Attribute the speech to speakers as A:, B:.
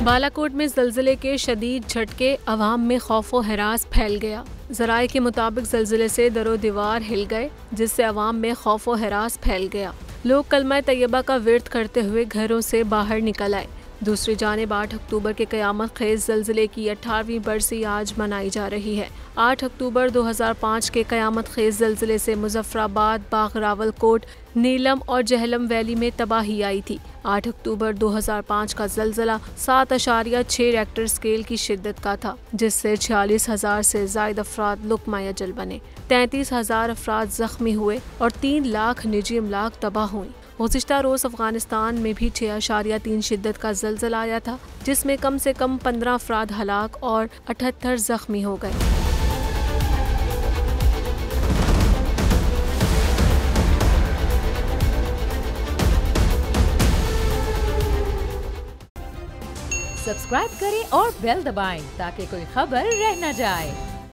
A: बालाकोट में ज़लज़ले के शदीद झटके, अवाम में खौफ व हरास फैल गया। ज़राए के मुताबिक ज़लज़ले से दरो दीवार हिल गए, जिससे अवाम में खौफ व हरास फैल गया। लोग कलमा तैयबा का विर्द करते हुए घरों से बाहर निकल आए। दूसरी जानिब 8 अक्टूबर के क़यामत खेज़ ज़लज़ले की 18वीं बरसी आज मनाई जा रही है। 8 अक्टूबर 2005 के क़यामत खेज़ ज़लज़ले से मुज़फ़्फ़राबाद, बागरावलकोट, नीलम और जहलम वैली में तबाही आई थी। 8 अक्टूबर 2005 का ज़लज़ला 7.6 रेक्टर स्केल की शिद्दत का था, जिससे 46,000 से ज़ायद अफराद लुक़मा अजल बने, 33,000 अफराद ज़ख्मी हुए और 3 लाख निजी इमलाक तबाह हुई। गुज़िश्ता रोज़ अफ़गानिस्तान में भी 6.3 शिद्दत का ज़लज़ला आया था, जिसमें कम से कम 15 अफराद हलाक और 78 ज़ख्मी हो गए।
B: सब्सक्राइब करें और बेल दबाएं ताकि कोई खबर रह न जाए।